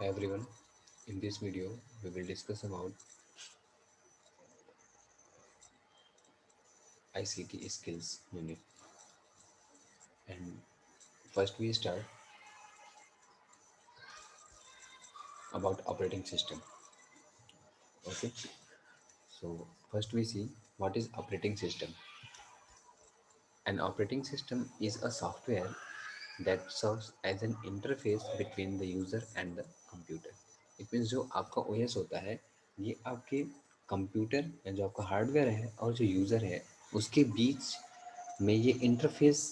Hi everyone, in this video we will discuss about ICT skills unit. And first we start about operating system. Okay, so first we see what is operating system. An operating system is a software that serves as an interface between the user and the computer. It means जो आपका OS होता है ये आपके computer या जो आपका hardware है और जो यूज़र है उसके बीच में ये इंटरफेस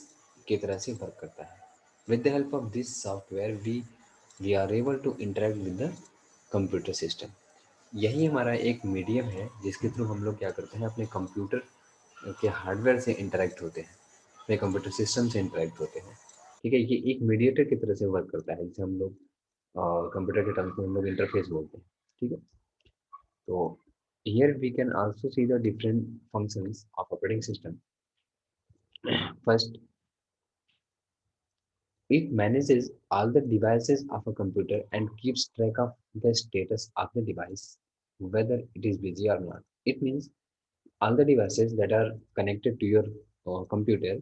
की तरह से वर्क करता है. With the help of this software we are able to interact with the computer system. यही हमारा एक मीडियम है जिसके थ्रू हम लोग क्या करते हैं अपने कंप्यूटर के हार्डवेयर से इंटरेक्ट होते हैं, अपने कंप्यूटर सिस्टम से इंटरेक्ट होते हैं. ठीक है, ये एक मीडिएटर की तरह से वर्क करता है जिसे हम लोग कंप्यूटर के टर्म्स में हम लोग इंटरफेस बोलते हैं. ठीक है, तो here we can also see the different functions of operating system. First, it manages all the devices of a computer and keeps track of the status of the device, whether it is busy or not. It means all the devices that are connected to your computer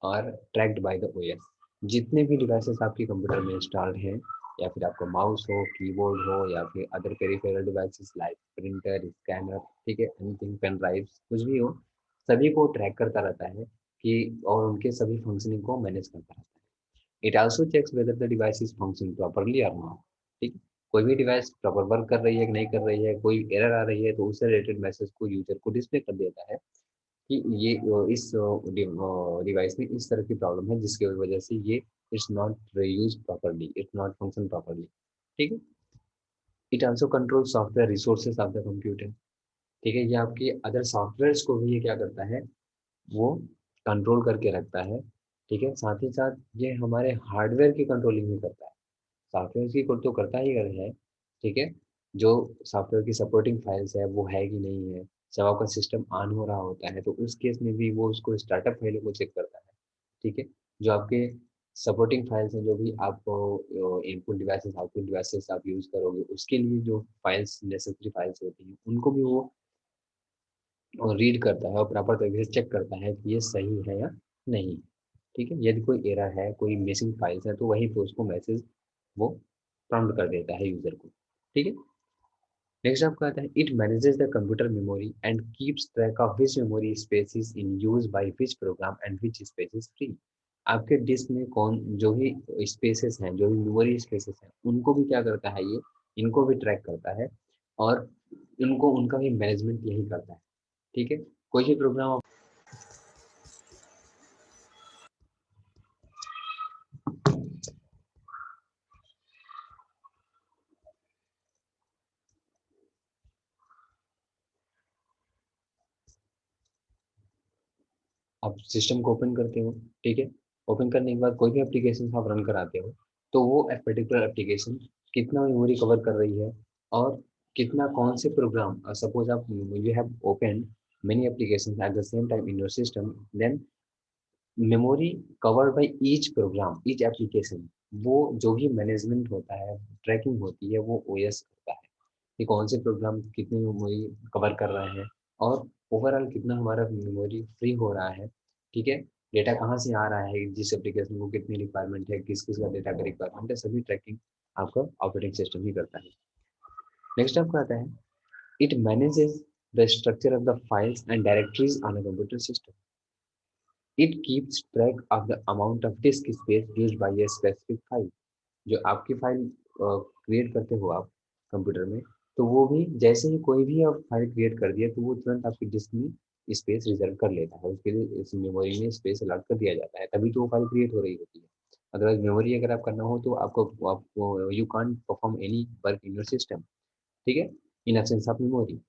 are tracked by the OS. जितने भी devices आपके computer में installed हैं या फिर आपका mouse हो, keyboard हो या फिर other peripheral devices like printer, scanner, ठीक है, एनीथिंग, पेन ड्राइव, कुछ भी हो, सभी को ट्रैक करता रहता है कि और उनके सभी फंक्शनिंग को मैनेज करता रहता है. It also checks whether the device is functioning properly और नॉट. ठीक, कोई भी डिवाइस प्रॉपर वर्क कर रही है कि नहीं कर रही है, कोई एरर आ रही है तो उससे रिलेटेड मैसेज को यूजर को डिस्प्ले कर देता है कि ये इस डिवाइस में इस तरह की प्रॉब्लम है जिसकी वजह से ये it's not use properly, it's not function properly. ठीक है, it also control software resources of the computer. ठीक है, ये आपके अदर सॉफ्टवेयर्स को भी ये क्या करता है, वो कंट्रोल करके रखता है. ठीक है, साथ ही साथ ये हमारे हार्डवेयर की कंट्रोलिंग भी करता है. सॉफ्टवेयर की तो करता ही है. ठीक है, जो सॉफ्टवेयर की सपोर्टिंग फाइल्स है वो है कि नहीं है, जब आपका सिस्टम ऑन हो रहा होता है तो उस केस में भी वो उसको स्टार्टअप फाइलों को चेक करता है. ठीक है, जो आपके सपोर्टिंग फाइल्स हैं, जो भी आप इनपुट डिवाइसेस आउटपुट डिवाइसेस आप यूज़ करोगे उसके लिए जो फाइल्स नेसेसरी फाइल्स होती हैं उनको भी वो रीड करता है और प्रॉपर तरीके से चेक करता है कि ये सही है या नहीं. ठीक है, यदि कोई एरर है, कोई मिसिंग फाइल्स है तो वहीं पे उसको मैसेज वो प्रॉम्प्ट कर देता है यूजर को. ठीक है, नेक्स्ट आपका आता है it manages the computer memory and keeps track of which memory space is in use by which programme and which space is free. आपके डिस्क में कौन जो भी स्पेसेस हैं, जो भी मेमोरी स्पेसेस हैं, उनको भी क्या करता है ये, इनको भी ट्रैक करता है और इनको उनका भी मैनेजमेंट यही करता है. ठीक है, कोई भी प्रोग्राम आप सिस्टम को ओपन करते हो. ठीक है, ओपन करने के बाद कोई भी एप्लीकेशन आप रन कराते हो तो वो पर्टिकुलर एप्लीकेशन कितना मेमोरी कवर कर रही है और कितना कौन से प्रोग्राम, सपोज आप you have open many applications at the same time in your system, then memory covered by each program, each application, वो जो भी मैनेजमेंट होता है, ट्रैकिंग होती है, वो ओएस करता है कि कौन से प्रोग्राम कितनी मेमोरी कवर कर रहे हैं और ओवरऑल कितना हमारा मेमोरी फ्री हो रहा है. ठीक है, डेटा कहाँ से आ रहा है, जिस एप्लीकेशन को कितनी रिक्वायरमेंट है, किस किस का डेटा का रिक्वायरमेंट है, सभी ट्रैकिंग आपका ऑपरेटिंग सिस्टम ही करता है. नेक्स्ट आपका आता है it manages the structure of the files and directories on a computer system. It keeps track of the amount of disk space used by a specific file. जो आपकी file create करते हो आप कंप्यूटर में, तो वो भी जैसे ही कोई भी आप फाइल क्रिएट कर दिया तो वो तुरंत आपकी डिस्क में स्पेस रिजर्व कर लेता है, उसके लिए इस मेमोरी में स्पेस अलॉट कर दिया जाता है, तभी तो वो फाइल क्रिएट हो रही होती है. अदरवाइज मेमोरी अगर आप करना हो तो आपको you can't perform any work in your system. ठीक है, इन एब्सेंस ऑफ मेमोरी.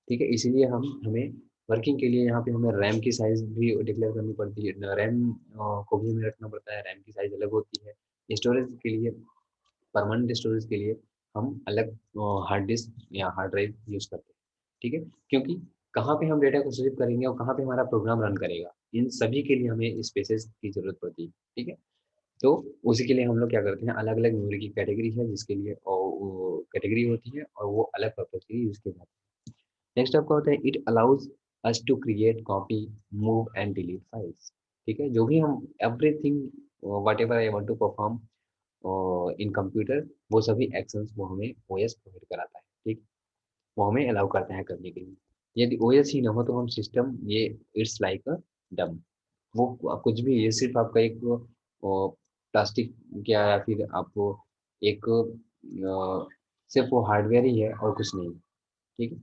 ठीक है, इसीलिए हम हमें वर्किंग के लिए यहाँ पे हमें रैम की साइज भी डिक्लेयर करनी पड़ती है, रैम को भी हमें रखना पड़ता है, रैम की साइज अलग होती है. स्टोरेज के लिए, परमानेंट स्टोरेज के लिए हम अलग हार्ड डिस्क या हार्ड ड्राइव यूज करते हैं. ठीक है, क्योंकि कहाँ पे हम डेटा को सेव करेंगे और कहाँ पे हमारा प्रोग्राम रन करेगा, इन सभी के लिए हमें स्पेसेस की जरूरत पड़ती है. ठीक है, तो उसी के लिए हम लोग क्या करते हैं, अलग अलग मेमोरी की कैटेगरी है जिसके लिए वो कैटेगरी होती है और वो अलग पर्पज के लिए यूज किया जाता है। नेक्स्ट आपका होता है it allows us to create, copy, move and delete files. ठीक है, जो भी हम everything whatever I want to perform in computer, वो सभी एक्शंस वो हमें ओएस प्रोवाइड कराता है। ठीक, वो हमें अलाउ करता है करने के लिए। यदि ओएस ही ना हो तो हम सिस्टम ये इट्स लाइक अ डम, वो कुछ भी, ये सिर्फ आपका एक प्लास्टिक क्या या फिर आपको एक सिर्फ वो हार्डवेयर ही है और कुछ नहीं। ठीक है,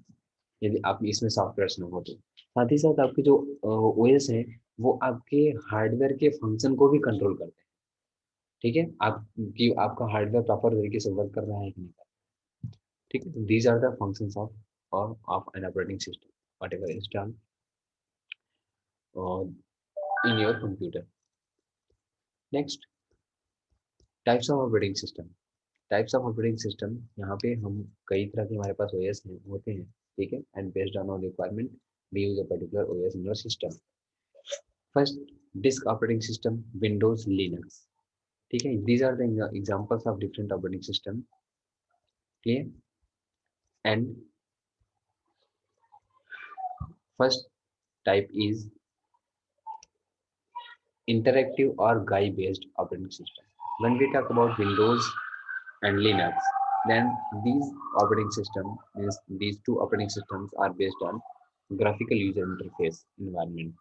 यदि आप इसमें सॉफ्टवेयर ना हो तो साथ ही साथ आपके जो ओएस है वो आपके हार्डवेयर के फंक्शन को भी कंट्रोल करते हैं। ठीक है, आप कि आपका हार्डवेयर प्रॉपर तरीके से वर्क कर रहा है कि नहीं कर रहा है। ठीक है, तो these are the functions of or of an operating system whatever install in your computer. Next, types of operating system. Types of operating system, यहाँ पे हम कई तरह के हमारे पास ओएस हैं होते हैं। ठीक है, and based on our requirement we use a particular OS in your system. First, disk operating system, Windows, Linux. ठीक है, these are the examples of different operating system. Clear? And first type is interactive or GUI based operating system. When we talk about Windows and Linux, then these operating system is these two operating systems are based on graphical user interface environment.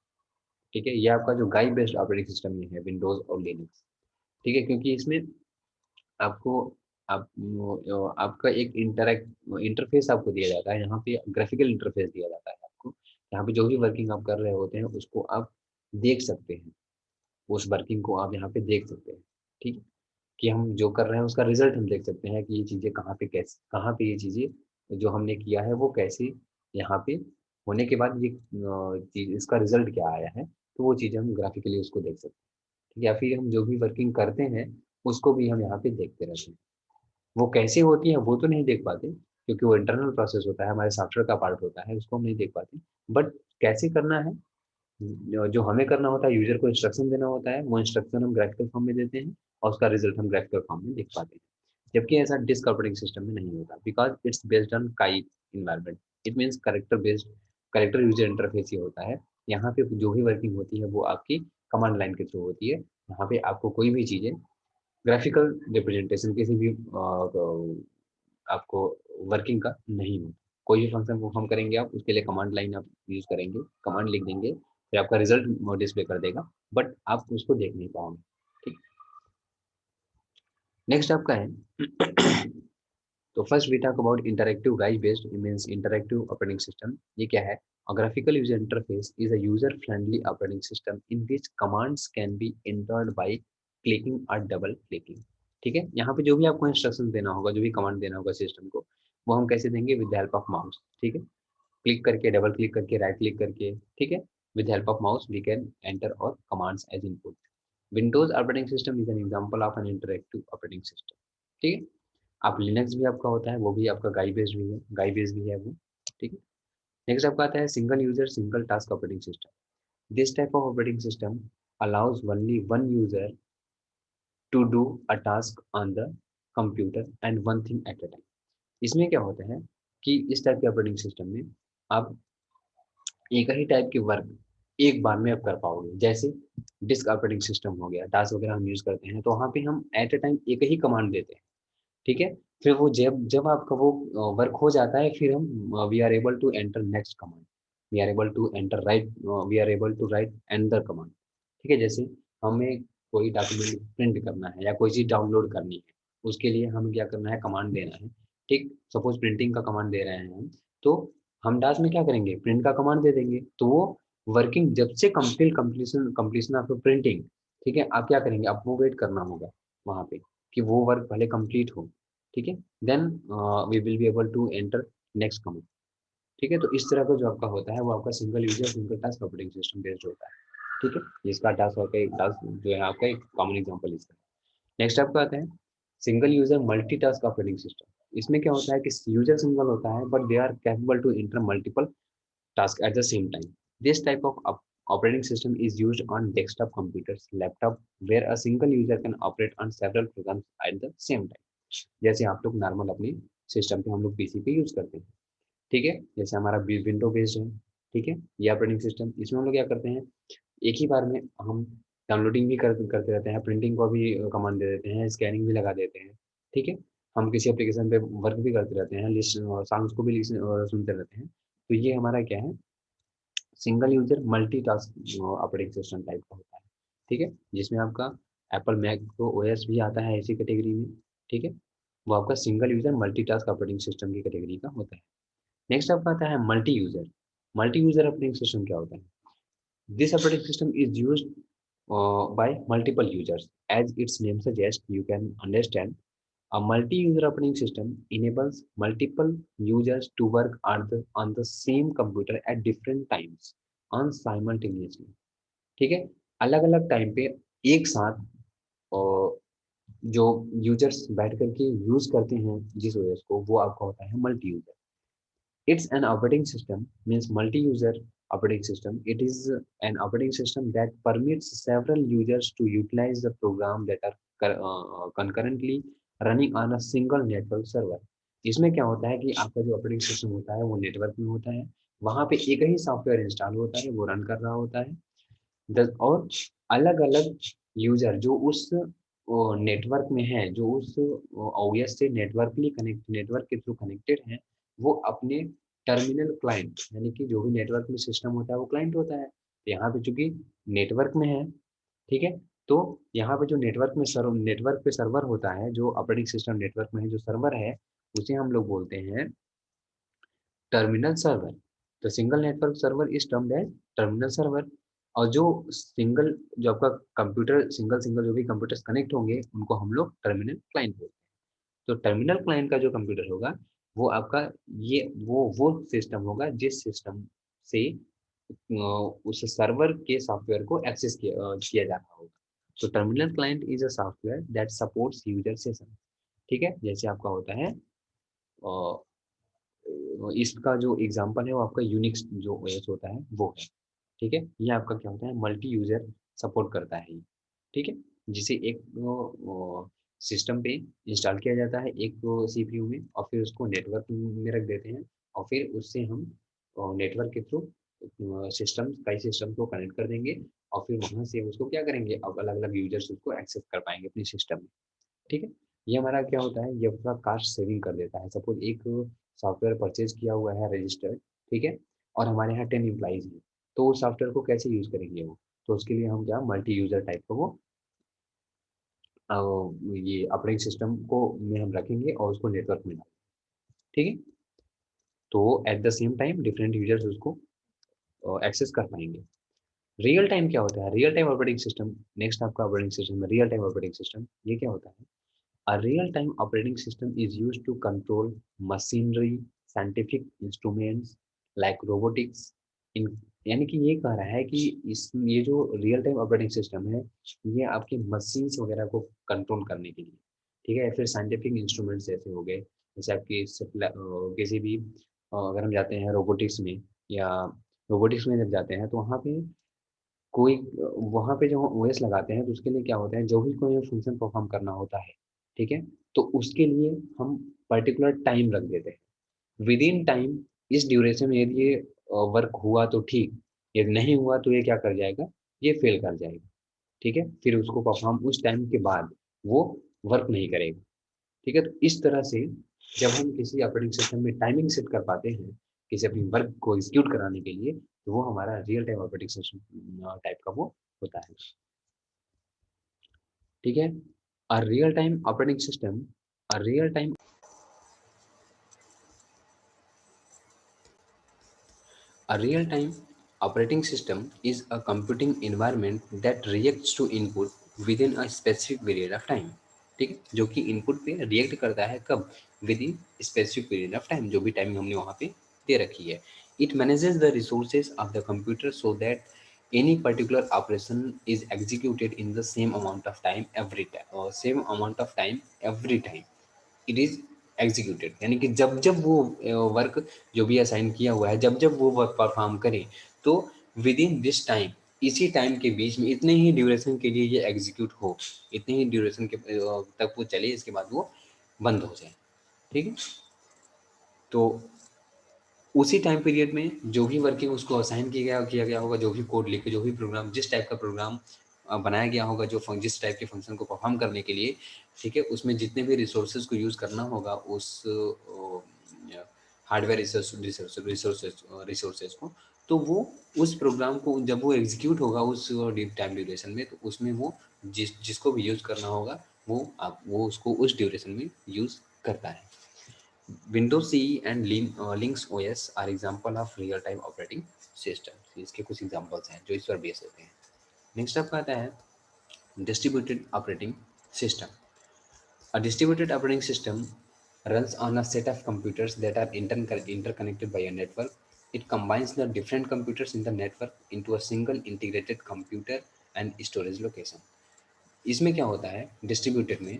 ठीक है, ये आपका जो गाई based operating system ये है Windows और Linux. ठीक है, क्योंकि इसमें आपको आप आपका एक इंटरफेस आपको दिया जाता है, यहाँ पे ग्राफिकल इंटरफेस दिया जाता है आपको। यहाँ पे जो भी वर्किंग आप कर रहे होते हैं उसको आप देख सकते हैं, उस वर्किंग को आप यहाँ पे देख सकते हैं। ठीक है, कि हम जो कर रहे हैं उसका रिजल्ट हम देख सकते हैं कि ये चीज़ें कहाँ पे कैसे, कहाँ पे ये चीज़ें जो हमने किया है वो कैसे यहाँ पे होने के बाद ये चीज इसका रिजल्ट क्या आया है, तो वो चीज़ें हम ग्राफिकली उसको देख सकते हैं। ठीक है, या फिर हम जो भी वर्किंग करते हैं उसको भी हम यहाँ पे देखते रहते हैं। वो कैसे होती है वो तो नहीं देख पाते क्योंकि वो इंटरनल प्रोसेस होता है, हमारे सॉफ्टवेयर का पार्ट होता है, उसको हम नहीं देख पाते। बट कैसे करना है, जो हमें करना होता है, यूजर को इंस्ट्रक्शन देना होता है, वो इंस्ट्रक्शन हम ग्राफिकल फॉर्म में देते हैं और उसका रिजल्ट हम ग्राफिकल फॉर्म में देख पाते हैं। जबकि ऐसा डिस्क ऑपरेटिंग सिस्टम में नहीं होता, बिकॉज इट्स बेस्ड ऑन काई environment. It means character based, character user interface ही होता है। यहाँ पे जो भी वर्किंग होती है वो आपकी कमांड लाइन के थ्रू होती है। यहाँ पे आपको कोई भी चीज़ें ग्राफिकल रिप्रेजेंटेशन किसी भी आपको वर्किंग का नहीं होता। कोई भी फंक्शन परफॉर्म करेंगे आप, उसके लिए कमांड लाइन आप यूज करेंगे, कमांड लिख देंगे, फिर आपका रिजल्ट डिस्प्ले कर देगा, बट आप उसको देख नहीं पाओगे। ठीक, नेक्स्ट आपका है तो first we talk about interactive guide based means interactive operating system. ये क्या है? A graphical user interface is a user-friendly operating system in which commands can be entered by clicking or double clicking. ठीक है, यहाँ पे जो भी आपको इंस्ट्रक्शन देना होगा, जो भी कमांड देना होगा सिस्टम को, वो हम कैसे देंगे? With the help of mouse. ठीक है, क्लिक करके, डबल क्लिक करके, राइट क्लिक करके। ठीक है, with help of mouse we can enter our commands as input. Windows operating system is an example of an interactive operating system. ठीक है, आप लिनक्स भी आपका होता है, वो भी आपका गाई बेस्ड भी है, गाई बेस्ड भी है वो। ठीक है, नेक्स्ट आपका आता है single user single task operating system. This type of operating system allows only one user to do a task on the computer and one thing at a time. इसमें क्या होता है कि इस टाइप के ऑपरेटिंग सिस्टम में आप एक ही टाइप के वर्क एक बार में आप कर पाओगे। जैसे डिस्क ऑपरेटिंग सिस्टम हो गया, टास्क वगैरह हम यूज करते हैं तो वहाँ पे हम एट अ टाइम एक ही कमांड देते हैं। ठीक है, फिर वो जब जब आपका वो वर्क हो जाता है फिर हम we are able to enter next command, we are able to enter right, we are able to write enter command. ठीक है, जैसे हमें कोई डॉक्यूमेंट प्रिंट करना है या कोई चीज़ डाउनलोड करनी है, उसके लिए हमें क्या करना है? कमांड देना है। ठीक, सपोज प्रिंटिंग का कमांड दे रहे हैं हम, तो हम डास में क्या करेंगे? प्रिंट का कमांड दे देंगे, तो वो वर्किंग जब से कंप्लीशन कंप्लीशन ऑफ प्रिंटिंग, ठीक है, आप क्या करेंगे? आपको वेट करना होगा वहाँ पे कि वो वर्क पहले कंप्लीट हो। ठीक है, then we will be able to enter next command. ठीक है, तो इस तरह का जो आपका होता है वो आपका single user single task operating system based होता है। ठीक है, इसका टास्क होता है, टास्क जो है आपका एक कॉमन एग्जांपल इसका। नेक्स्ट आपका आता है single user multitask operating system. इसमें क्या होता है कि यूजर सिंगल होता है but they are capable to enter multiple task at the same time. This type of Operating system is used on desktop computers, laptop, where a single user can operate on several programs at the same time. जैसे आप लोग normal अपने system पे हम लोग PC पे use करते हैं, ठीक है, जैसे हमारा विंडो बेस्ड है, ठीक है, ये ऑपरेटिंग सिस्टम, इसमें हम लोग क्या करते हैं, एक ही बार में हम डाउनलोडिंग भी करते रहते हैं, प्रिंटिंग को भी कमांड दे देते हैं, स्कैनिंग भी लगा देते हैं, ठीक है, हम किसी एप्लीकेशन पे वर्क भी करते रहते हैं, लिस्ट सॉन्ग्स को भी सुनते रहते हैं, तो ये हमारा क्या है, single user multitask operating system type का होता है, ठीक है, जिसमें आपका एप्पल मैक तो ओएस भी आता है इसी कैटेगरी में, ठीक है, वो आपका single user multitask operating system की कैटेगरी का होता है। नेक्स्ट आपका आता है multi user. Multi user operating system क्या होता है? This operating system is used by multiple users. As its name suggests, you can understand a multi-user operating system enables multiple users to work on the same computer at different times on simultaneously. ठीक है, अलग अलग time पे एक साथ जो users बैठ करके यूज करते हैं जिस ओएस को, वो आपका होता है multi user. It's an operating system, means multi-user operating system. It is an operating system that permits several users to utilize the program that are concurrently running on a single network server. इसमें क्या होता है कि आपका जो operating system होता है वो नेटवर्क में होता है, वहां पे एक ही सॉफ्टवेयर इंस्टॉल होता है, वो रन कर रहा होता है, और अलग अलग यूजर जो उस नेटवर्क में है, जो उस ओएस से नेटवर्क के थ्रू कनेक्टेड है, वो अपने टर्मिनल क्लाइंट, यानी कि जो भी नेटवर्क में सिस्टम होता है वो क्लाइंट होता है, तो यहाँ पे चूंकि नेटवर्क में है, ठीक है, तो यहाँ पे जो नेटवर्क पे सर्वर होता है, जो ऑपरेटिंग सिस्टम नेटवर्क में है जो सर्वर है, उसे हम लोग बोलते हैं terminal server. The single network server is termed as terminal server. और जो आपका कंप्यूटर सिंगल सिंगल जो भी कंप्यूटर्स कनेक्ट होंगे उनको हम लोग टर्मिनल क्लाइंट बोलते हैं। तो टर्मिनल क्लाइंट का जो कंप्यूटर होगा वो आपका ये वो सिस्टम होगा जिस सिस्टम से उस सर्वर के सॉफ्टवेयर को एक्सेस किया जा रहा होगा। तो terminal client is a software that supports user session, ठीक है, जैसे आपका होता है इसका जो एग्जांपल है वो आपका यूनिक्स जो ओएस होता है वो है, ठीक है, ये आपका क्या होता है, मल्टी यूजर सपोर्ट करता है ये, ठीक है, जिसे एक सिस्टम पे इंस्टॉल किया जाता है एक सीपीयू में, और फिर उसको नेटवर्क में रख देते हैं, और फिर उससे हम नेटवर्क के थ्रू कई सिस्टम को कनेक्ट कर देंगे, और फिर वहां से उसको क्या करेंगे, अब अलग अलग यूजर्स उसको एक्सेस कर पाएंगे अपने सिस्टम में, ठीक है। ये हमारा क्या होता है, ये अपना कास्ट सेविंग कर देता है। सपोज एक सॉफ्टवेयर परचेज किया हुआ है रजिस्टर्ड, ठीक है, और हमारे यहाँ 10 एम्प्लॉइज हैं, तो उस सॉफ्टवेयर को कैसे यूज करेंगे वो, तो उसके लिए हम क्या मल्टी यूजर टाइप का वो अ, ये ऑपरेटिंग सिस्टम को में हम रखेंगे और उसको नेटवर्क में डालेंगे, ठीक है, तो at the same time different users उसको एक्सेस कर पाएंगे। रियल टाइम क्या होता है, real time operating system, next आपका operating system real time operating system, ये क्या होता है, a real-time operating system is used to control machinery, scientific instruments like robotics. इन यानी कि ये कह रहा है कि इस ये जो रियल टाइम ऑपरेटिंग सिस्टम है, ये आपके मशीन्स वगैरह को कंट्रोल करने के लिए, ठीक है, फिर साइंटिफिक इंस्ट्रूमेंट्स जैसे हो गए, जैसे आपकी किसी भी अगर हम जाते हैं रोबोटिक्स में, या रोबोटिक्स में जब जाते हैं तो वहाँ पे कोई वहाँ पे जो ओएस लगाते हैं तो उसके लिए क्या होता है, जो भी कोई फंक्शन परफॉर्म करना होता है, ठीक है, तो उसके लिए हम पर्टिकुलर टाइम रख देते हैं, विद इन टाइम, इस ड्यूरेशन में यदि ये वर्क हुआ तो ठीक, यदि नहीं हुआ तो ये क्या कर जाएगा, ये फेल कर जाएगा, ठीक है, फिर उसको परफॉर्म उस टाइम के बाद वो वर्क नहीं करेगा, ठीक है, तो इस तरह से जब हम किसी ऑपरेटिंग सिस्टम में टाइमिंग सेट कर पाते हैं किसी अपनी वर्क को एग्जीक्यूट कराने के लिए, तो वो हमारा real time operating system type का वो होता है, ठीक है। A real time operating system a real time A real-time operating system is a computing environment that reacts to input within a specific period of time. ठीक है, जो कि इनपुट पे रिएक्ट करता है कब, with in specific period of time, जो भी टाइमिंग हमने वहाँ पे दे रखी है। It manages the resources of the computer so that any particular operation is executed in the same amount of time every time, or same amount of time every time it is executed, यानी कि जब जब वो work जो भी assign किया हुआ है, जब जब वो वर्क परफॉर्म करे, तो विद इन दिस टाइम, इसी टाइम के बीच में, इतने ही ड्यूरेशन के लिए ये एग्जीक्यूट हो, इतने ही ड्यूरेशन के तक वो चले, इसके बाद वो बंद हो जाए। ठीक है, तो उसी टाइम पीरियड में जो भी वर्किंग उसको असाइन किया गया होगा, जो भी कोड लिखे, जो भी प्रोग्राम, जिस टाइप का प्रोग्राम बनाया गया होगा, जो जिस टाइप के फंक्शन को परफॉर्म करने के लिए, ठीक है, उसमें जितने भी रिसोर्सेज को यूज़ करना होगा उस हार्डवेयर रिसोर्सेज को, तो वो उस प्रोग्राम को जब वो एग्जीक्यूट होगा उस टाइम ड्यूरेशन में, तो उसमें वो जिसको भी यूज़ करना होगा वो उसको उस ड्यूरेशन में यूज़ करता है। Windows CE and Linux OS are example of real time operating system. इसके कुछ एग्जांपल्स हैं जो इस पर बेस होते हैं। नेक्स्ट आपका आता है distributed operating system. A distributed operating system runs on a set of computers that are interconnected by a network. It combines the different computers in the network into a single integrated computer and storage location. इसमें क्या होता है distributed में,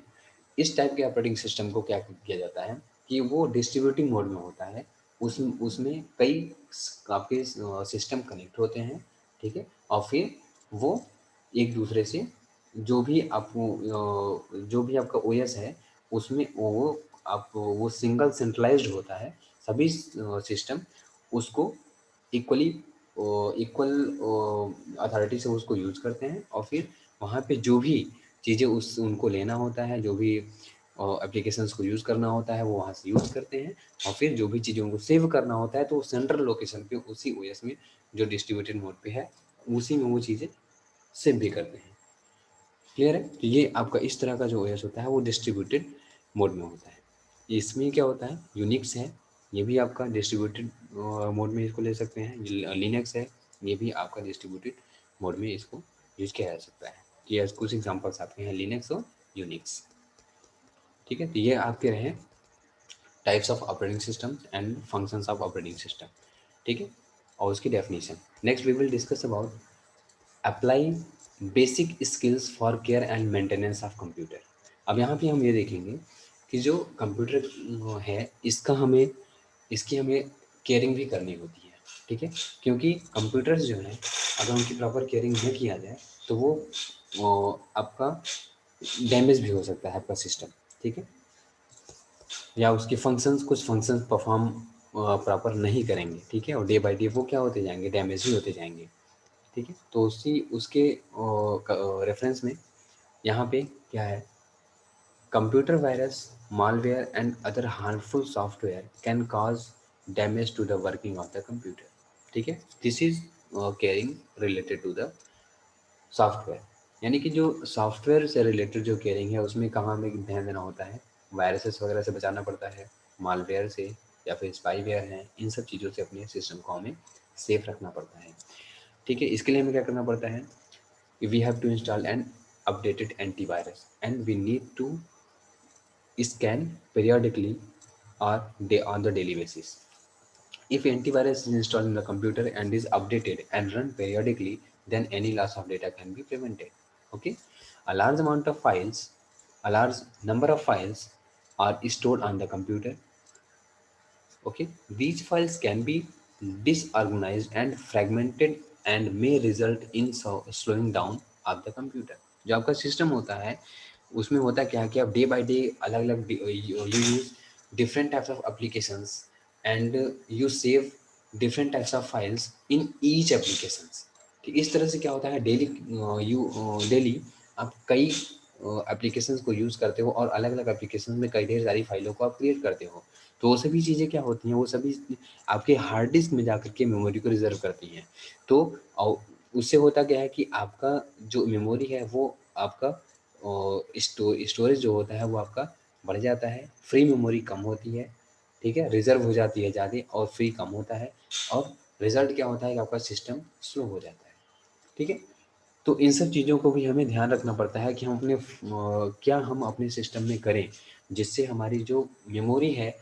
इस type के operating system को क्या किया जाता है कि वो डिस्ट्रीब्यूटिंग मोड में होता है। उसमें कई आपके सिस्टम कनेक्ट होते हैं, ठीक है, और फिर वो एक दूसरे से जो भी आपको जो भी आपका ओएस है उसमें वो सिंगल सेंट्रलाइज्ड होता है। सभी सिस्टम उसको इक्वली इक्वल अथॉरिटी से उसको यूज़ करते हैं, और फिर वहाँ पे जो भी चीज़ें उस उनको लेना होता है, जो भी एप्लीकेशंस को यूज़ करना होता है वो वहाँ से यूज़ करते हैं, और फिर जो भी चीज़ें उनको सेव करना होता है तो वो सेंट्रल लोकेशन पे उसी ओएस में जो डिस्ट्रीब्यूटेड मोड पे है उसी में वो चीज़ें सेव भी करते हैं। क्लियर है? तो ये आपका इस तरह का जो ओएस होता है वो डिस्ट्रीब्यूटेड मोड में होता है। इसमें क्या होता है, यूनिक्स है, ये भी आपका डिस्ट्रीब्यूटेड मोड में इसको ले सकते हैं। लिनक्स है, ये भी आपका डिस्ट्रीब्यूटेड मोड में इसको यूज किया जा सकता है। ये कुछ एग्जांपल्स आपके हैं लिनक्स और यूनिक्स। ठीक है, तो ये आपके रहे types of operating system and functions of operating system. ठीक है, और उसकी definition. Next we will discuss about apply basic skills for care and maintenance of computer. अब यहाँ पे हम ये देखेंगे कि जो कंप्यूटर है इसकी हमें केयरिंग भी करनी होती है। ठीक है, क्योंकि कंप्यूटर्स जो हैं अगर उनकी प्रॉपर केयरिंग न किया जाए तो वो आपका डैमेज भी हो सकता है आपका सिस्टम। ठीक है, या उसके कुछ फंक्शंस परफॉर्म प्रॉपर नहीं करेंगे। ठीक है, और डे बाय डे वो क्या होते जाएंगे, डैमेज ही होते जाएंगे। ठीक है, तो उसके रेफरेंस में यहाँ पे क्या है, computer virus, malware and other harmful software can cause damage to the working of the computer. ठीक है, this is caring related to the software. यानी कि जो सॉफ्टवेयर से रिलेटेड जो केयरिंग है उसमें कहाँ हमें ध्यान देना होता है, वायरसेस वगैरह से बचाना पड़ता है, मालवेयर से या फिर स्पाईवेयर हैं, इन सब चीज़ों से अपने सिस्टम को हमें सेफ रखना पड़ता है। ठीक है, इसके लिए हमें क्या करना पड़ता है, we have to install an updated antivirus and we need to scan periodically or on the daily basis. If antivirus is installed in the computer and is updated and run periodically, then any loss of data can be prevented. Okay, a large amount of files, a large number of files are stored on the computer. Okay, these files can be disorganized and fragmented and may result in slowing down of the computer. जो आपका system होता है उसमें होता क्या है कि आप डे बाय डे अलग अलग you use different types of applications and you save different types of files in each applications. कि इस तरह से क्या होता है, डेली आप कई एप्लीकेशंस को यूज़ करते हो और अलग अलग एप्लीकेशंस में कई ढेर सारी फाइलों को आप क्रिएट करते हो। तो वो सभी चीज़ें क्या होती हैं, वो सभी आपके हार्ड डिस्क में जाकर के मेमोरी को रिजर्व करती हैं। तो उससे होता क्या है कि आपका जो मेमोरी है वो आपका स्टोरेज जो होता है वो आपका बढ़ जाता है, फ्री मेमोरी कम होती है। ठीक है, रिजर्व हो जाती है ज़्यादा और फ्री कम होता है, और रिजल्ट क्या होता है कि आपका सिस्टम स्लो हो जाता है। ठीक है, तो इन सब चीज़ों को भी हमें ध्यान रखना पड़ता है कि हम क्या हम अपने सिस्टम में करें जिससे हमारी जो मेमोरी है,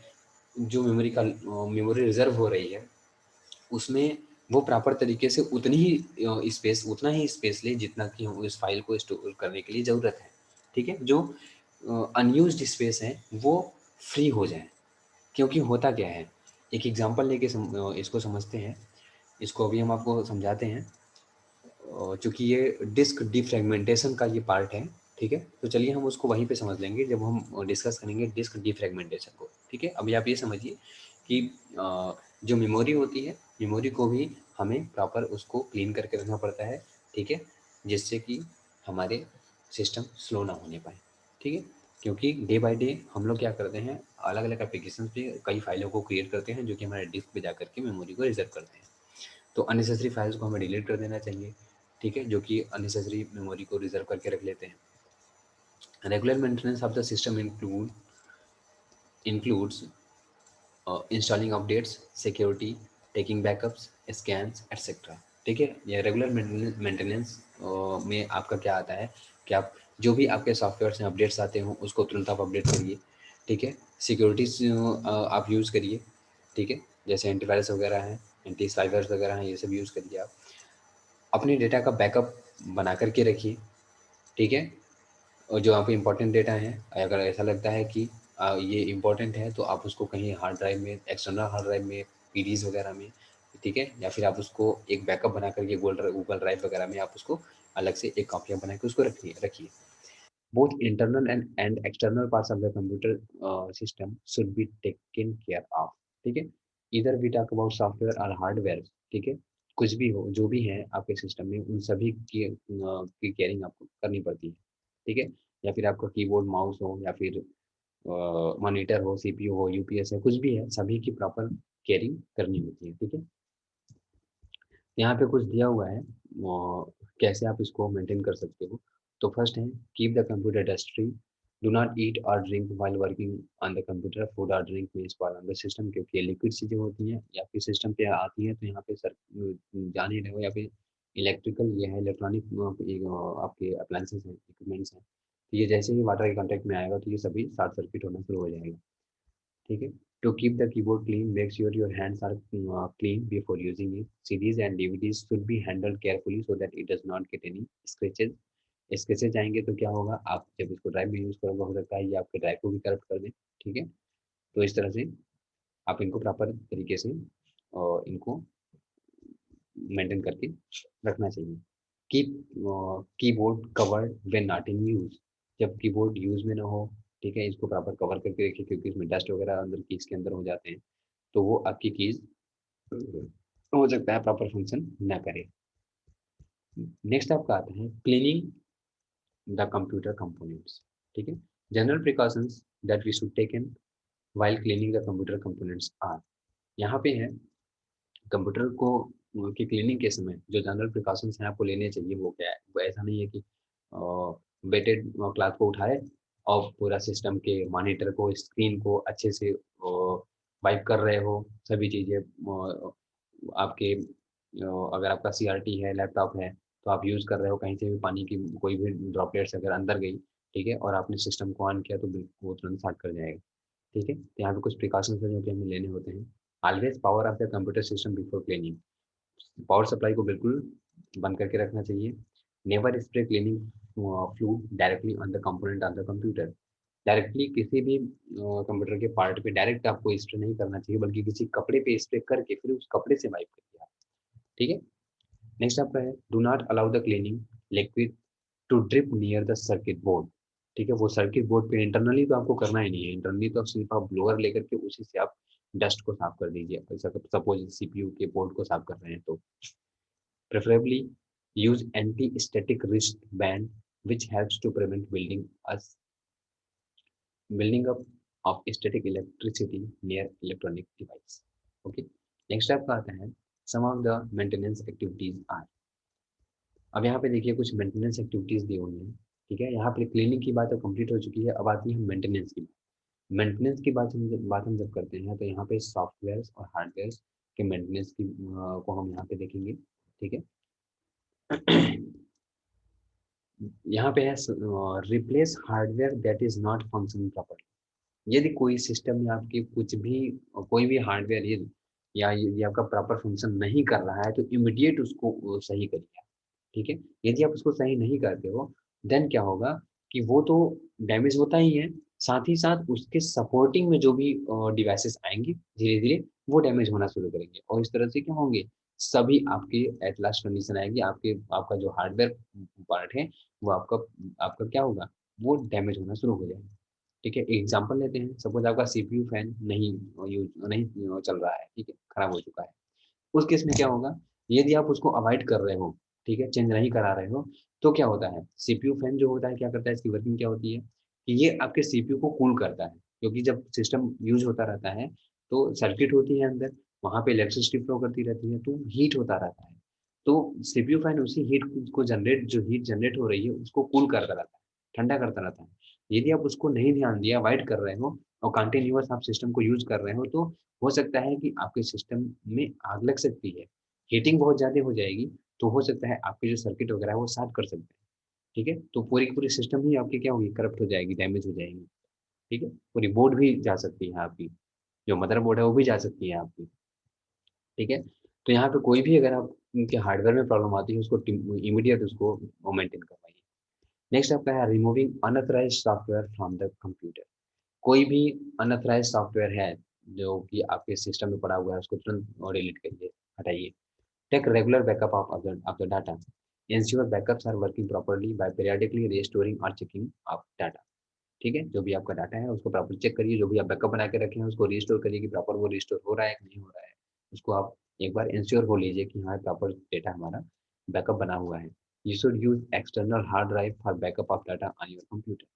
जो मेमोरी रिजर्व हो रही है उसमें वो प्रॉपर तरीके से उतना ही स्पेस ले जितना कि हम उस फाइल को स्टोर करने के लिए ज़रूरत है। ठीक है, जो अनयूज्ड स्पेस है वो फ्री हो जाए। क्योंकि होता क्या है, एक एग्जांपल लेके इसको समझते हैं। इसको अभी हम आपको समझाते हैं, चूँकि ये डिस्क डिफ्रैगमेंटेशन का ये पार्ट है, ठीक है? तो चलिए हम उसको वहीं पे समझ लेंगे जब हम डिस्कस करेंगे डिस्क डिफ्रैगमेंटेशन को, ठीक है? अभी आप ये समझिए कि जो मेमोरी होती है, मेमोरी को भी हमें प्रॉपर उसको क्लीन करके रखना पड़ता है, ठीक है? जिससे कि हमारे सिस्टम स्लो ना होने पाए, ठीक है? क्योंकि डे बाय डे हम लोग क्या करते हैं, अलग-अलग एप्लीकेशंस पे कई फाइलों को क्रिएट करते हैं जो कि हमारे डिस्क पे जाकर के मेमोरी को रिज़र्व करते हैं। तो अननेसेसरी फाइल्स को हमें डिलीट कर देना चाहिए, ठीक है? जो कि अननेसेसरी मेमोरी को रिज़र्व करके रख लेते हैं। Regular maintenance of the system includes installing updates, security, taking backups, scans etcetera, ठीक है? ये रेगुलर मेंटेनेंस में आपका क्या आता है कि आप जो भी आपके सॉफ्टवेयर में अपडेट्स आते हों उसको तुरंत आप अपडेट करिए, ठीक है? सिक्योरिटीज़ आप यूज़ करिए, ठीक है? जैसे एंटीवायरस वगैरह हैं, एंटी स्पाईवेयर्स वगैरह हैं, ये सब यूज़ करिए आप। अपने डेटा का बैकअप बना कर के रखिए, ठीक है? और जो आपके इम्पोर्टेंट डेटा हैं, अगर ऐसा लगता है कि ये इम्पोर्टेंट है तो आप उसको कहीं हार्ड ड्राइव में, एक्सटर्नल हार्ड ड्राइव में, पीडीज़ वगैरह में, ठीक है? या फिर आप उसको एक बैकअप बना करके गूगल ड्राइव वगैरह में आप उसको अलग से एक कॉपियाँ बना के उसको रखिए। Both internal and external parts of the computer system should be taken care of, ठीक है? Either we talk about software or hardware, ठीक है? कुछ भी हो, जो भी है आपके सिस्टम में, उन सभी की केयरिंग आपको करनी पड़ती है, ठीक है? या फिर आपका कीबोर्ड, माउस हो या फिर मॉनिटर हो, सीपीयू हो, यूपीएस है, कुछ भी है, सभी की प्रॉपर केयरिंग करनी होती है, ठीक है? यहाँ पे कुछ दिया हुआ है, कैसे आप इसको मेंटेन कर सकते हो। तो फर्स्ट है, keep the computer dust free, do not eat or drink while working on the computer, food or drink may spoil on the system, क्योंकि ये लिक्विड चीज़ें होती हैं या फिर सिस्टम पे आती हैं, तो यहाँ पे सर जान ही रहे हो, या फिर इलेक्ट्रिकल ये है, इलेक्ट्रॉनिक आपके अप्लायंसेस हैं, इक्विपमेंट्स हैं, तो ये जैसे ही वाटर के कॉन्टैक्ट में आएगा तो ये सभी शॉर्ट सर्किट होना शुरू हो जाएगा, ठीक है? To keep the keyboard clean, make sure your hands are clean before using it. CDs and DVDs should be handled carefully so that it does not get any scratches. Scratches आएंगे तो क्या होगा, आप जब इसको ड्राइव में use करोगे हो सकता है ये आपके ड्राइव को भी करप्ट कर दें, ठीक है? तो इस तरह से आप इनको प्रॉपर तरीके से और इनको मेंटेन करके रखना चाहिए। Keep keyboard covered when not in use, जब कीबोर्ड यूज में ना हो, ठीक है, इसको प्रॉपर कवर करके रखिए, क्योंकि इसमें डस्ट वगैरह अंदर कीज के अंदर हो जाते हैं, तो वो आपकी कीज हो सकता है प्रॉपर फंक्शन ना करे। नेक्स्ट आपका आता है क्लीनिंग द कंप्यूटर कंपोनेंट्स, ठीक है? General precautions that we should taken while cleaning the computer components are, यहाँ पे है कंप्यूटर को की क्लीनिंग के समय जो जनरल प्रिकॉशंस हैं आपको लेने चाहिए, वो क्या है? वो ऐसा नहीं है कि वेटेड क्लॉथ को उठाए और पूरा सिस्टम के मॉनिटर को, स्क्रीन को अच्छे से वाइप कर रहे हो, सभी चीज़ें आपके अगर आपका सीआरटी है, लैपटॉप है, तो आप यूज़ कर रहे हो, कहीं से भी पानी की कोई भी ड्रॉपलेट्स अगर अंदर गई, ठीक है, और आपने सिस्टम को ऑन किया तो बिल्कुल वो तुरंत स्टार्ट कर जाएगा, ठीक है? तो यहाँ पे कुछ प्रिकॉशंस हैं जो कि हमें लेने होते हैं। Always power of the computer system before cleaning, power supply को बिल्कुल बंद करके रखना चाहिए। Never spray cleaning fluid directly on the component of the computer, directly किसी भी कंप्यूटर के पार्ट पे डायरेक्ट आपको स्प्रे नहीं करना चाहिए, बल्कि किसी कपड़े पे स्प्रे करके फिर उस कपड़े से वाइप करिए आप, ठीक है? नेक्स्ट आपका है, do not allow the cleaning liquid to drip near the circuit board, ठीक है? वो सर्किट बोर्ड पे इंटरनली तो आपको करना ही नहीं है, इंटरनली तो सिर्फ आप ब्लोअर लेकर के उसी से आप डस्ट को साफ कर दीजिए, सपोज सीपीयू के बोर्ड को साफ कर रहे हैं तो preferably use anti-static wristband which helps to prevent building up of static electricity near electronic device. Okay. Next आपका आता है some of the maintenance activities are. अब यहाँ पे देखिए कुछ मेंटेनेंस एक्टिविटीज दी हुई हैं, ठीक है? यहाँ पे क्लीनिंग की बात तो कंप्लीट हो चुकी है, अब आती है मेंटेनेंस की। मेंटेनेंस की बात हम जब करते हैं तो यहाँ पे सॉफ्टवेयर और हार्डवेयर के मेंटेनेंस की को हम यहाँ पे देखेंगे, ठीक है? यहाँ पे है replace hardware that is not functioning properly, यदि कोई सिस्टम में आपके कुछ भी कोई भी हार्डवेयर ये आपका प्रॉपर फंक्शन नहीं कर रहा है तो इमीडिएट उसको सही करिए, ठीक है? यदि आप उसको सही नहीं करते हो, देन क्या होगा कि वो तो डैमेज होता ही है, साथ ही साथ उसके सपोर्टिंग में जो भी डिवाइसेस आएंगे धीरे धीरे वो डैमेज होना शुरू करेंगे, और इस तरह से क्या होंगे, सभी आपके एट लास्ट कंडीशन आएगी, आपके आपका जो हार्डवेयर पार्ट है वो आपका आपका क्या होगा, वो डैमेज होना शुरू हो जाएगा। ठीक है, एग्जांपल लेते हैं, सपोज आपका सीपीयू फैन नहीं चल रहा है, ठीक है, खराब हो चुका है। उस केस में क्या होगा, यदि आप उसको अवॉइड कर रहे हो, ठीक है, चेंज नहीं करा रहे हो, तो क्या होता है, सीपीयू फैन जो होता है क्या करता है, इसकी वर्किंग क्या होती है कि ये आपके सीपीयू को कूल करता है, क्योंकि जब सिस्टम यूज होता रहता है तो सर्किट होती है अंदर, वहां पे इलेक्ट्रिसिटी फ्लो करती रहती है, तो हीट होता रहता है। तो सीपीयू फैन उसी हीट को जनरेट, जो हीट जनरेट हो रही है उसको कूल करता रहता है, ठंडा करता रहता है। यदि आप उसको नहीं ध्यान दिया, अवॉइड कर रहे हो और कंटिन्यूअस आप सिस्टम को यूज कर रहे हो, तो हो सकता है कि आपके सिस्टम में आग लग सकती है, हीटिंग बहुत ज़्यादा हो जाएगी, तो हो सकता है आपके जो सर्किट वगैरह है वो शॉर्ट कर सकते हैं। ठीक है, तो पूरी की पूरी सिस्टम ही आपकी क्या होगी, करप्ट हो जाएगी, डैमेज हो जाएगी। ठीक है, पूरी बोर्ड भी जा सकती है आपकी, जो मदरबोर्ड है वो भी जा सकती है आपकी। ठीक है, तो यहाँ पे कोई भी अगर आप उनके हार्डवेयर में प्रॉब्लम आती है, उसको इमीडिएट उसको मेंटेन करवाइए। नेक्स्ट आपका है removing unauthorised software from the computer. कोई भी अनऑथराइज्ड सॉफ्टवेयर है जो कि आपके सिस्टम में पड़ा हुआ है, उसको तुरंत डिलीट करिए, हटाइए। Take regular backup of the data. Ensure backups are working properly by periodically restoring or checking of data. ठीक है, जो भी आपका डाटा है उसको प्रॉपर चेक करिए, जो भी आप बैकअप बना के रखे हैं उसको रिस्टोर करिए कि प्रॉपर वो रिस्टोर हो रहा है कि नहीं हो रहा है। उसको आप एक बार इंश्योर हो लीजिए कि हाँ प्रॉपर डेटा हमारा बैकअप बना हुआ है। You should use external hard drive for backup of data on your computer.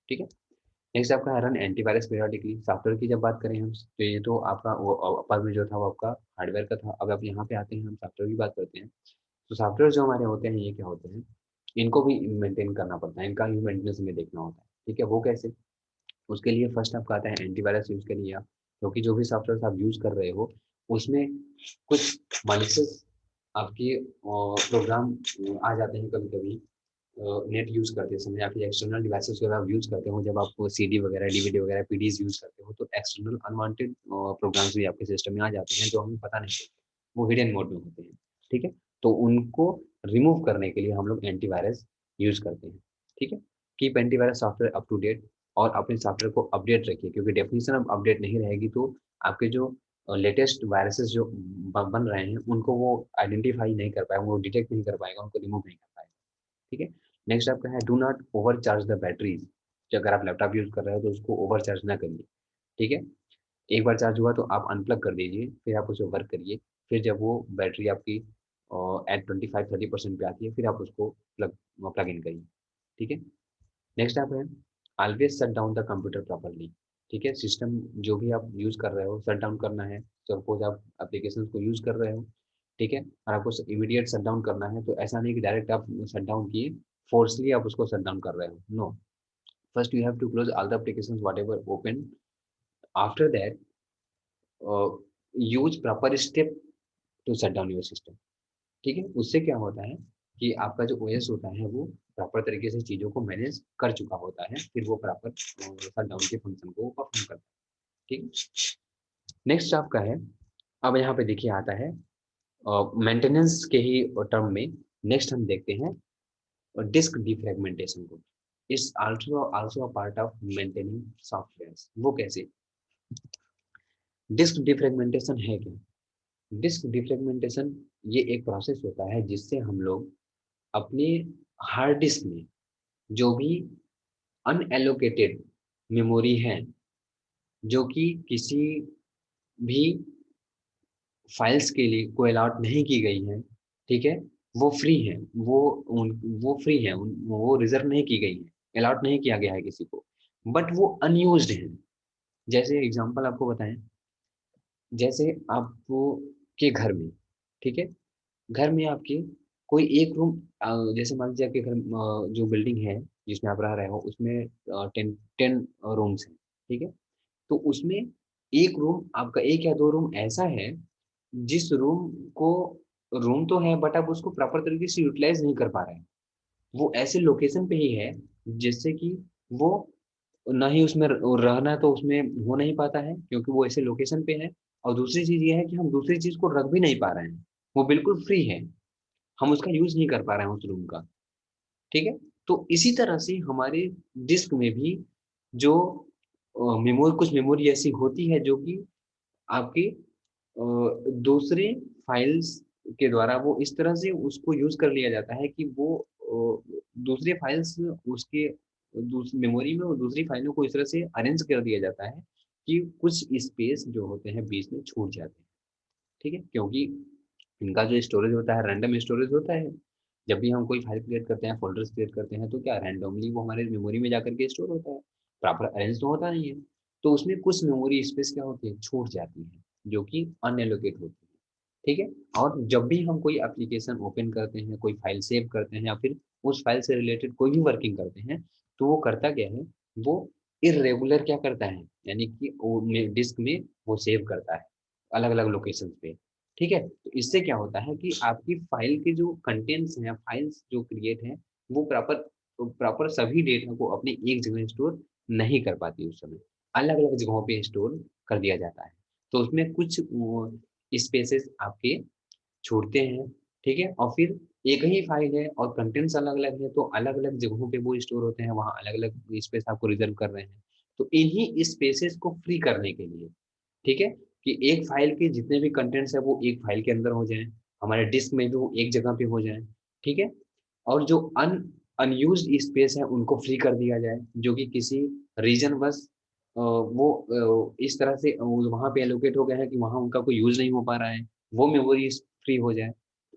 ठीक है, नेक्स्ट आपका है रन एंटीवायरस पीरियडिकली। सॉफ्टवेयर की जब बात करें हम, तो ये तो आपका वो अपर में जो था वो आपका हार्डवेयर का था। अब आप यहाँ पे आते हैं, हम सॉफ्टवेयर की बात करते हैं। तो सॉफ्टवेयर जो हमारे होते हैं, ये क्या होते हैं, इनको भी मेंटेन करना पड़ता है, इनका भी मेंटेनेंस हमें देखना होता है। ठीक है, वो कैसे, उसके लिए फर्स्ट आपका आता है एंटीवायरस यूज करिए आप, क्योंकि जो भी सॉफ्टवेयर आप यूज कर रहे हो उसमें कुछ मालिशियस आपके प्रोग्राम आ जाते हैं कभी कभी। नेट यूज करते समय या फिर एक्सटर्नल डिवाइसेस वगैरह आप यूज करते हो, जब आप सीडी वगैरह, डीवीडी वगैरह, पीडीज यूज करते हो, तो एक्सटर्नल अनवांटेड प्रोग्राम्स भी आपके सिस्टम में आ जाते हैं जो हमें पता नहीं चलते, वो हिडन मोड में होते हैं। ठीक है, तो उनको रिमूव करने के लिए हम लोग एंटीवायरस यूज करते हैं। ठीक है, keep antivirus software up to date, और अपने सॉफ्टवेयर को अपडेट रखिए, क्योंकि डेफिनेशन अब अपडेट नहीं रहेगी तो आपके जो लेटेस्ट वायरसेस जो बन रहे हैं उनको वो आइडेंटिफाई नहीं कर पाएगा, वो डिटेक्ट नहीं कर पाएगा, उनको रिमूव नहीं कर पाएगा। ठीक है, नेक्स्ट आपका है do not over charge the batteries. अगर आप लैपटॉप यूज कर रहे हो तो उसको ओवर चार्ज ना करिए। ठीक है, एक बार चार्ज हुआ तो आप अनप्लग कर दीजिए, फिर आप उसे वर्क करिए। फिर जब वो बैटरी आपकी एट 25-30% पे आती है, फिर आप उसको प्लग इन करिए। ठीक है, नेक्स्ट आप है always shut down the computer properly. ठीक है, सिस्टम जो भी आप यूज कर रहे हो शट डाउन करना है। सपोज आप एप्लीकेशन को यूज कर रहे हो, ठीक है, और आपको इमीडिएट शट डाउन करना है, तो ऐसा नहीं कि डायरेक्ट आप शट डाउन किए, फोर्सली आप उसको शट डाउन कर रहे हो, no. First you have to close all the applications whatever open, after that use proper step to shut down your system. ठीक है, उससे क्या होता है कि आपका जो ओएस होता है वो प्रॉपर तरीके से चीज़ों को मैनेज कर चुका होता है, फिर वो प्रॉपर शट डाउन के फंक्शन को परफॉर्म करता है। ठीक है, नेक्स्ट आपका है, अब यहाँ पे देखिए आता है मेंटेनेंस के ही टर्म में। नेक्स्ट हम देखते हैं डिस्क डिफ्रेगमेंटेशन को। इस also also a part of maintaining software. वो कैसे, डिस्क डिफ्रेगमेंटेशन है क्या, डिस्क डिफ्रेगमेंटेशन ये एक प्रोसेस होता है जिससे हम लोग अपने हार्ड डिस्क में जो भी अनएलोकेटेड मेमोरी है, जो कि किसी भी फाइल्स के लिए को अलॉट नहीं की गई है, ठीक है, वो फ्री है, वो फ्री है, वो रिजर्व नहीं की गई है, अलॉट नहीं किया गया है किसी को, बट वो अनयूज्ड है। जैसे एग्जांपल आपको बताएं, जैसे आपको के घर में, ठीक है, घर में आपके कोई एक रूम, जैसे मान लीजिए आपके घर जो बिल्डिंग है जिसमें आप रह रहे हो उसमें 10 रूम्स हैं। ठीक है, तो उसमें एक रूम आपका, एक या दो रूम ऐसा है जिस रूम को, रूम तो है बट आप उसको प्रॉपर तरीके से यूटिलाइज नहीं कर पा रहे हैं। वो ऐसे लोकेशन पे ही है जिससे कि वो ना ही उसमें रहना तो उसमें हो नहीं पाता है, क्योंकि वो ऐसे लोकेशन पे है। और दूसरी चीज ये है कि हम दूसरी चीज को रख भी नहीं पा रहे हैं, वो बिल्कुल फ्री है, हम उसका यूज नहीं कर पा रहे हैं उस रूम का। ठीक है, तो इसी तरह से हमारे डिस्क में भी जो मेमोरी, कुछ मेमोरी ऐसी होती है जो कि आपकी दूसरे फाइल्स के द्वारा वो इस तरह से उसको यूज कर लिया जाता है कि वो दूसरे फाइल्स उसके मेमोरी में वो दूसरी फाइलों को इस तरह से अरेंज कर दिया जाता है कि कुछ स्पेस जो होते हैं बीच में छूट जाते हैं। ठीक है, क्योंकि इनका जो स्टोरेज होता है रैंडम स्टोरेज होता है। जब भी हम कोई फाइल क्रिएट करते हैं, फोल्डर्स क्रिएट करते हैं, तो क्या रैंडमली वो हमारे मेमोरी में जाकर के स्टोर होता है, प्रॉपर अरेंज तो होता नहीं है। तो उसमें कुछ मेमोरी स्पेस क्या होती है, छूट जाती है, जो कि अनएलोकेट होती है। ठीक है। और जब भी हम कोई एप्लीकेशन ओपन करते हैं, कोई फाइल सेव करते हैं, या फिर उस फाइल से रिलेटेड कोई भी वर्किंग करते हैं, तो वो करता क्या है, वो इरेगुलर क्या करता है, यानी कि वो डिस्क में वो सेव करता है अलग अलग लोकेशन पे। ठीक है, तो इससे क्या होता है कि आपकी फाइल के जो कंटेंट्स हैं, फाइल्स जो क्रिएट हैं, वो प्रॉपर सभी डेटा को अपने एक जगह स्टोर नहीं कर पाती उस समय, अलग अलग जगहों पे स्टोर कर दिया जाता है। तो उसमें कुछ स्पेसेस आपके छोड़ते हैं। ठीक है, और फिर एक ही फाइल है और कंटेंट्स अलग अलग है, तो अलग अलग जगहों पे वो स्टोर होते हैं, वहाँ अलग अलग स्पेस आपको रिजर्व कर रहे हैं। तो इन्हीं स्पेसेस को फ्री करने के लिए, ठीक है, कि एक फाइल के जितने भी कंटेंट्स है वो एक फाइल के अंदर हो जाएं, हमारे डिस्क में भी वो एक जगह पे हो जाएं। ठीक है, और जो अनयूज्ड स्पेस है उनको फ्री कर दिया जाए, जो कि किसी रीजन बस वो इस तरह से वहां पे एलोकेट हो गए हैं कि वहां उनका कोई यूज नहीं हो पा रहा है, वो मेमोरी फ्री हो जाए।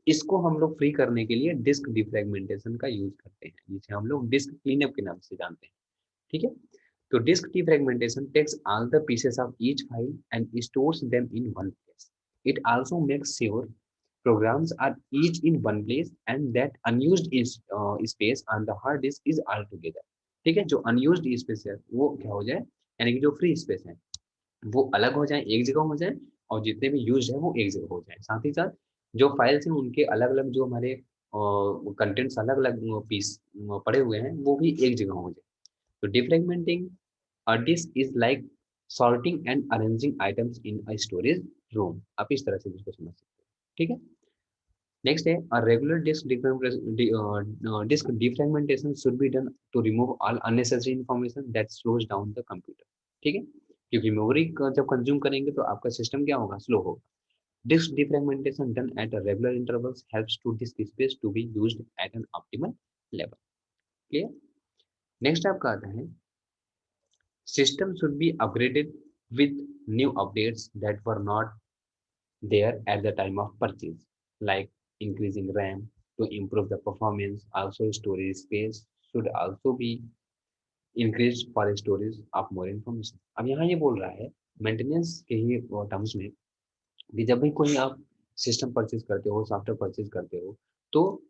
इसको हम लोग फ्री करने के लिए डिस्क डिफ्रेगमेंटेशन का यूज करते हैं, जिसे हम लोग डिस्क क्लीनअप के नाम से जानते हैं। ठीक है, तो disk defragmentation takes all the pieces of each file and stores them in one place. It also makes sure programs are each in one place and that unused space on the hard disk is all together. ठीक है, जो unused space है वो क्या हो जाए, यानी कि जो फ्री स्पेस है वो अलग हो जाए, एक जगह हो जाए, और जितने भी यूज है वो एक जगह हो जाए। साथ ही साथ जो फाइल्स हैं उनके अलग अलग जो हमारे कंटेंट्स अलग अलग पीस पड़े हुए हैं वो भी एक जगह हो जाए। तो डिफ्रेगमेंटिंग a disk is like sorting and arranging items in a storage room। आप इस तरह से इसको समझ सकते हैं। ठीक है, नेक्स्ट है a regular disk defragmentation should be done to remove all unnecessary information that slows down the computer। ठीक है, क्योंकि मेमोरी जब कंज्यूम करेंगे तो आपका सिस्टम क्या होगा, स्लो होगा। Disk defragmentation done at a regular intervals helps to disk space to be used at an optimal level। Clear. Next आपका आता है system should be upgraded with new updates that were not there at the time of purchase, like increasing RAM to improve the performance. Also, storage space should also be increased for storage of more information। अब यहाँ ये बोल रहा है maintenance के ही terms में कि जब भी कोई आप सिस्टम परचेज करते हो, सॉफ्टवेयर परचेज करते हो, तो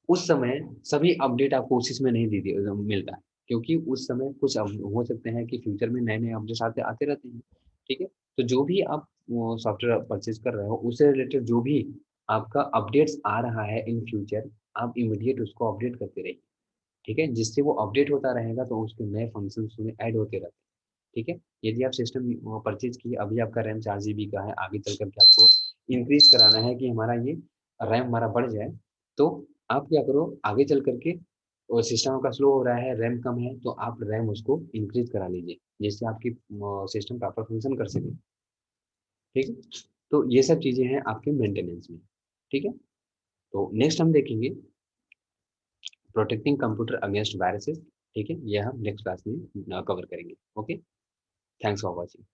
उस समय सभी अपडेट आपको उसी समय नहीं दी मिलता है, क्योंकि उस समय कुछ हो सकते हैं कि फ्यूचर में नए नए अपडेट्स आते आते रहते हैं। ठीक है, तो जो भी आप सॉफ्टवेयर परचेज कर रहे हो उससे रिलेटेड जो भी आपका अपडेट्स आ रहा है इन फ्यूचर, आप इमीडिएट उसको अपडेट करते रहिए। ठीक है, जिससे वो अपडेट होता रहेगा तो उसके नए फंक्शन उसमें ऐड होते रहते हैं। ठीक है, यदि आप सिस्टम परचेज किए, अभी आपका रैम 4 GB का है, आगे चल करके आपको इंक्रीज कराना है कि हमारा ये रैम हमारा बढ़ जाए, तो आप क्या करो, आगे चल करके और सिस्टम आपका स्लो हो रहा है, रैम कम है, तो आप रैम उसको इंक्रीज करा लीजिए, जिससे आपकी सिस्टम प्रॉपर फंक्शन कर सके। ठीक है, तो ये सब चीजें हैं आपके मेंटेनेंस में। ठीक है, तो नेक्स्ट हम देखेंगे प्रोटेक्टिंग कंप्यूटर अगेंस्ट वायरसेस। ठीक है, ये हम नेक्स्ट क्लास में कवर करेंगे। Okay, thanks for watching.